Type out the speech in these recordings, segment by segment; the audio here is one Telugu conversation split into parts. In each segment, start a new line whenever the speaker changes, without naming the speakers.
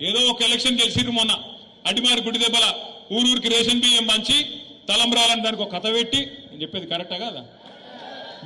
ఏదో ఒక ఎలక్షన్ గెలిచిర్రు మొన్న అడిమారి గుడి దెబ్బల ఊరూరికి రేషన్ బియ్యం మంచి తలంబ్రాలని దానికి ఒక కథ పెట్టి నేను చెప్పేది కరెక్టా కాదా?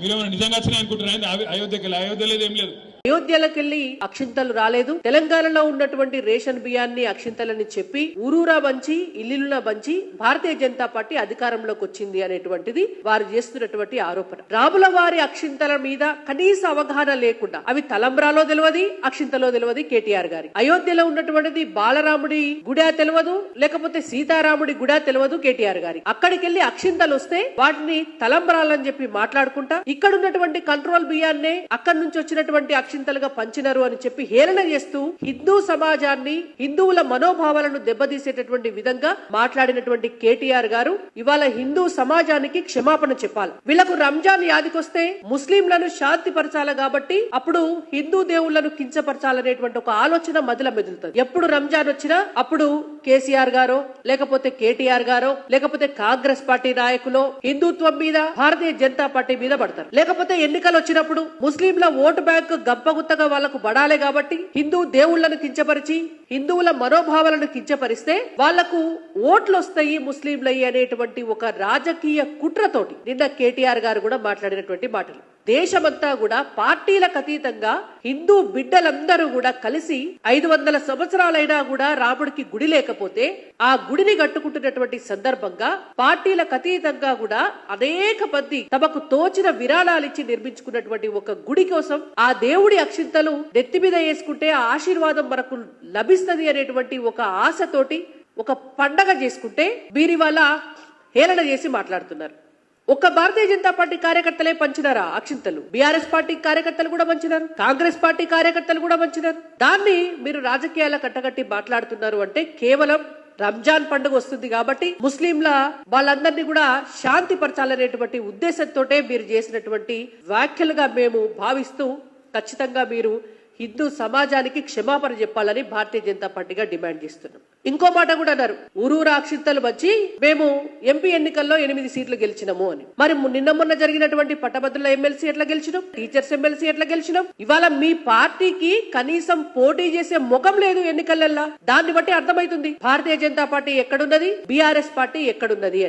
మీరేమైనా నిజంగా వచ్చినాయి అనుకుంటున్నాయి? అయోధ్య లేదు, ఏం లేదు.
అయోధ్యలోకెళ్లి అక్షింతలు రాలేదు. తెలంగాణలో ఉన్నటువంటి రేషన్ బియ్యాన్ని అక్షింతలని చెప్పి ఊరూరా బంచి ఇల్లులా బంచి భారతీయ జనతా పార్టీ అధికారంలోకి వచ్చింది అనేటువంటిది వారు చేస్తున్నటువంటి ఆరోపణ. రాముల వారి అక్షింతల మీద కనీస అవగాహన లేకుండా అవి తలంబ్రాలో తెలియదు, అక్షింతలో తెలియదు కేటీఆర్ గారి. అయోధ్యలో ఉన్నటువంటిది బాలరాముడి గుడా తెలియదు, లేకపోతే సీతారాముడి గుడా తెలియదు కేటీఆర్ గారి. అక్కడికి వెళ్లి అక్షింతలు వస్తే వాటిని తలంబ్రాలని చెప్పి మాట్లాడుకుంటా ఇక్కడ ఉన్నటువంటి కంట్రోల్ బియ్యాన్నే అక్కడి నుంచి వచ్చినటువంటి అక్షింతలుగా పంచినారు అని చెప్పి హేళన చేస్తూ హిందూ సమాజాన్ని, హిందువుల మనోభావాలను దెబ్బతీసేటటువంటి విధంగా మాట్లాడినటువంటి కేటీఆర్ గారు ఇవాళ హిందూ సమాజానికి క్షమాపణ చెప్పాలి. వీళ్లకు రంజాన్ యాదికొస్తే ముస్లింలను శాంతి పరచాలి కాబట్టి అప్పుడు హిందూ దేవుళ్లను కించపరచాలనేటువంటి ఒక ఆలోచన మదిల మెదులుతుంది. ఎప్పుడు రంజాన్ వచ్చినా అప్పుడు కేసీఆర్ గారో లేకపోతే కేటీఆర్ గారో లేకపోతే కాంగ్రెస్ పార్టీ నాయకులు హిందుత్వం మీద భారతీయ జనతా పార్టీ మీద పడతారు. లేకపోతే ఎన్నికలు వచ్చినప్పుడు ముస్లింల ఓటు బ్యాంకు గంపగుత్తగా వాళ్లకు పడాలి కాబట్టి హిందూ దేవుళ్లను కించపరిచి హిందువుల మనోభావాలను కించపరిస్తే వాళ్లకు ఓట్లు వస్తాయి ముస్లింలయ్యి అనేటువంటి ఒక రాజకీయ కుట్రతోటి నిన్న కేటీఆర్ గారు కూడా మాట్లాడినటువంటి మాటలు. దేశమంతా కూడా పార్టీలకు అతీతంగా హిందూ బిడ్డలందరూ కూడా కలిసి 500 సంవత్సరాలైనా కూడా రాముడికి గుడి లేకపోతే ఆ గుడిని కట్టుకుంటున్నటువంటి సందర్భంగా పార్టీలకు అతీతంగా కూడా అనేక మంది తమకు తోచిన విరాళాలు ఇచ్చి నిర్మించుకున్నటువంటి ఒక గుడి కోసం ఆ దేవుడి అక్షింతలు నెత్తి మీద వేసుకుంటే ఆ ఆశీర్వాదం మనకు లభిస్తుంది అనేటువంటి ఒక ఆశతోటి ఒక పండగ చేసుకుంటే వీరి వల్ల హేళన చేసి మాట్లాడుతున్నారు. ఒక్క భారతీయ జనతా పార్టీ కార్యకర్తలే పంచినారా అక్షింతలు? బీఆర్ఎస్ పార్టీ కార్యకర్తలు కూడా పంచినారు, కాంగ్రెస్ పార్టీ కార్యకర్తలు కూడా పంచినారు. దాన్ని మీరు రాజకీయాల కట్టగట్టి మాట్లాడుతున్నారు అంటే కేవలం రంజాన్ పండుగ వస్తుంది కాబట్టి ముస్లింల వాళ్ళందరినీ కూడా శాంతి పరచాలనేటువంటి ఉద్దేశంతో మీరు చేసినటువంటి వ్యాఖ్యలుగా మేము భావిస్తూ ఖచ్చితంగా మీరు హిందూ సమాజానికి క్షమాపణ చెప్పాలని భారతీయ జనతా పార్టీగా డిమాండ్ చేస్తున్నాం. ఇంకో మాట కూడా అన్నారు, ఊరూరా అక్షింతలు వచ్చి మేము ఎంపీ ఎన్నికల్లో 8 సీట్లు గెలిచినాము అని. మరి నిన్న మొన్న జరిగినటువంటి పట్టభద్రుల ఎమ్మెల్సీ ఎట్లా గెలిచినాం, టీచర్స్ ఎమ్మెల్సీ ఎట్లా గెలిచినాం? ఇవాళ మీ పార్టీకి కనీసం పోటీ చేసే ముఖం లేదు ఎన్నికలల్లా. దాన్ని బట్టి అర్థమైతుంది భారతీయ జనతా పార్టీ ఎక్కడున్నది, బీఆర్ఎస్ పార్టీ ఎక్కడున్నది అని.